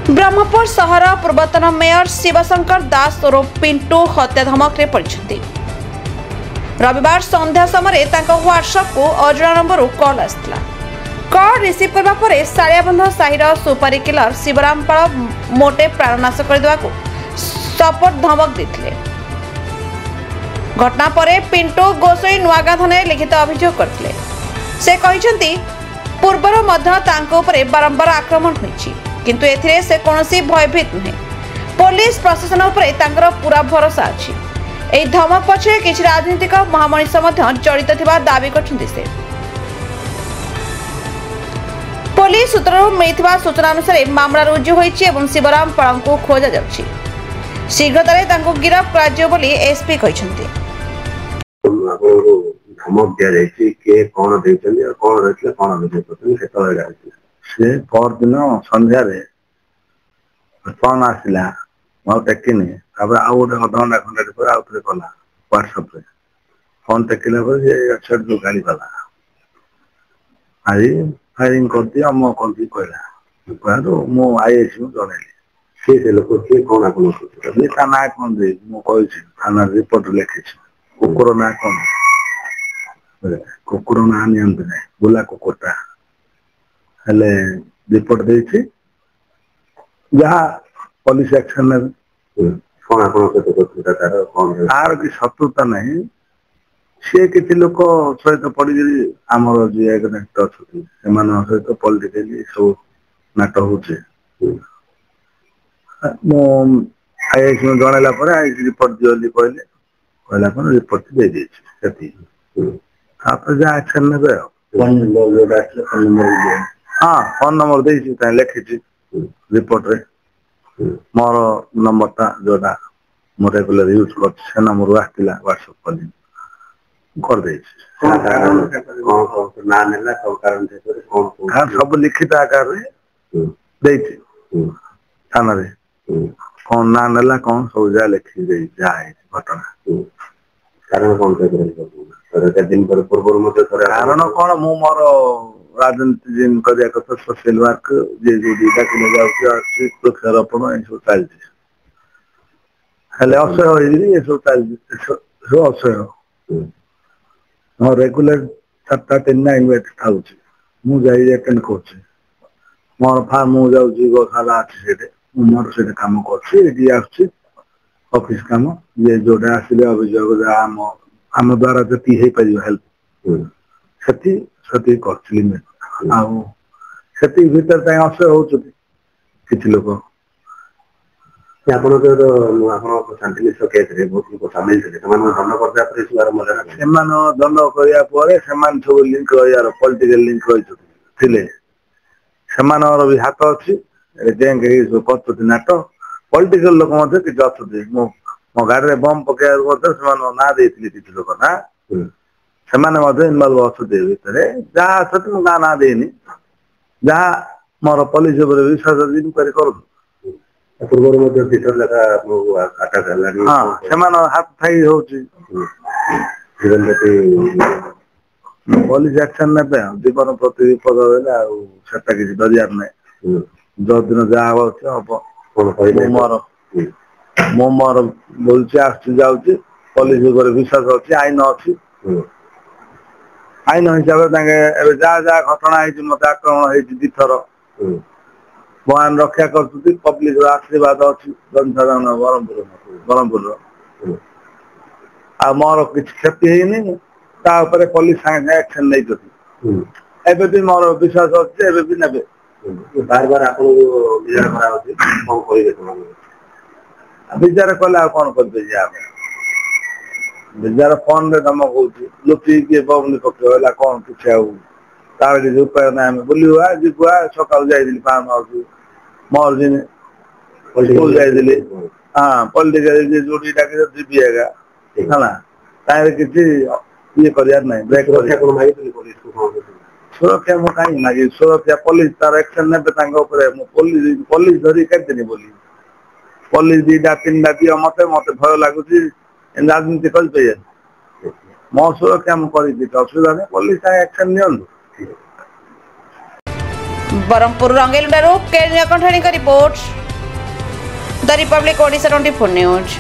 ब्रह्मपुर सहर पूर्वतन मेयर शिवशंकर दास और पिंटू हत्या धमक पड़ते। रविवार संध्या समय व्हाट्सएप को अजଣା नंबर कॉल आसाला। कॉल रिसीव करबा परे सालियाबंध साहिर सुपारी किलर शिवराम पाल मोटे प्राणनाश करदेवा सपोर्ट धमक देते। घटना परे पिंटू गोसाई नुआगां थाना लिखित अभियोग करते। से कहते पूर्वर बारंबार आक्रमण होइछि, किंतु एथिरे से कोनोसी भयभीत नुहे। पुलिस प्रशासन उपरे तांकर पूरा भरोसा अछि। एही धमक पछे किछि राजनीतिक महामनीष जड़ित थिबा दाबी करछन्ति से। पुलिस सूत्रରୁ मिलिथिबा सूचना अनुसार मामला रुजु होइछि एवं शिवराम पाल को खोजा जाउछि। शीघ्रतारे तांको गिरफ्त कराजियो बोली एसपी कहछन्ति। धमक दिया जाइछि के कोन देइछन्ति और कोन रखले कोन विषय पत्र केतले गाइछि से परदिन संध्या रे फोन आसिला मो टेकिनी अब आउ गोटे अधघंटा खंडे पर आउ थे कला व्हाट्सएप रे फोन टेकिला पर ये अच्छा जो गाड़ी वाला आई फायरिंग करती हम करती कहला कहलो मो आईएस मु जणैली से लोक के कोन आपन से थाना कोन दे मो कहछि थाना रिपोर्ट लिखिछि कुकुर ना कोन कुकुर ना नियंत नै बुला कुकुरटा हेले रिपोर्ट देछि जहा पुलिस एक्शन ने कोन आपन से तो तार कोन आर की शत्रुता नहीं से किछि लोक सहित पड़ी हमर जे एग्नेस्ट अछि से मान सहित पॉलिटिकली सब नाटक होचे मो आईएस में जणैला पर आईएस रिपोर्ट दियली कहला पर रिपोर्ट दे देछि सेति आप जा एक्शन ने फोन नंबर फोन नंबर हां फोन नंबर देछि त लिखिछि रिपोर्ट रे मोर नंबर ता जोडा मो रेगुलर यूज कर से नंबर आथिला व्हाट्सएप कर देछि ना नेला सब कारण से कोन हां सब लिखित आकार रे देछि थाना रे कोन ना नेला कोन सब जा लिखि दे जाय घटना कारण कोन से करे दिन पर पूर्व मते कारण कोन मु मोर राजनीति जिन करिया कत सोशल वर्क जे जो दीटा के जाउछ वृक्षारोपण ए सब चलछि हेले असय होइली ए सब चलछि सो असय हम रेगुलर 7-3 ना इन्वेट थाउछि मु जाई अटेंड करछि मोर फार्म मु जाउछि गोशाला अछि सेटे मोर सेटे काम करछि एडी आछि ऑफिस काम ये जोडा आसिले अभियोग हम द्वारा जति हे परियो हेल्प सती सती करछि में आउ सती भीतर ताई असय होउछि किछि लोक आपण तो आपण शांति केस रे बहुत लोग शामिल थे समान दंड करता पुलिस वाला मजा समान दंड करिया परे समान सब लिंक यार पॉलिटिकल लिंक रहि थिले समान और भी हाथ अछि जेंग हे जो पत्तु नाटक पॉलिटिकल लोक मध्ये कि जाथि मो गाड़ी रे बम पकेर होत समान ना देथिले किछि लोक ना समान मध्ये इन्वॉल्व अछि भितरे जा सत मु ना देनी जा मोर पुलिस ऊपर विश्वास दिन कर करू पूर्व मध्ये भीतर लगा काटा गलानी हां समान हाथ थाई होची पुलिस एक्शन नेबे जीवन प्रति विपद होला आ सेटा कि दरियार नै जो दिन जा अब कोन कहले मोर बोलछि आछि जाउछि पुलिस ऊपर विश्वास अछि आइन अछि आइन हिसाब तांगे एबे जा जा घटना है मते आक्रमण है दिथर बयान रक्षा करछुती पब्लिक आशीर्वाद अछि जनसाधारण बरमपुर आ मोर किछ क्षति हेनी ता ऊपर पुलिस संगे एक्शन नै करती एबे भी मोर विश्वास अछि एबे भी नेबे बार बार आपन विचार करा होती कोन कहि देखो विचार कला कोन करबे जे आप विचार फोन रे दम होती लुटी के पब्लिक पक्ष होला कोन किछ आउ तार जे उपाय ना हम बोलिवा जिकुआ सकाल जाय दिली फार्म हाउस मोर दिन स्कूल जाय दिली हां पॉलिटिकल जे जोडी डाके दिबिएगा हला तारे किछि ये करियार नै ब्रेक रक्षा कोन मागी दिली पुलिस को सुरक्षा मो काई मागी सुरक्षा पुलिस तार एक्शन नेबे तांग ऊपर पुलिस धरी करतेनी बोली पुलिस दीटा तीनटा दियो मते भय लागुची राजनीति कल पे मो सुरक्षा मो करि दी असुविधा नै पुलिस एक्शन नियन। बरमपुर रंगेलुंडारू के नीलकंठाणी का report the Republic Odisha 24 news.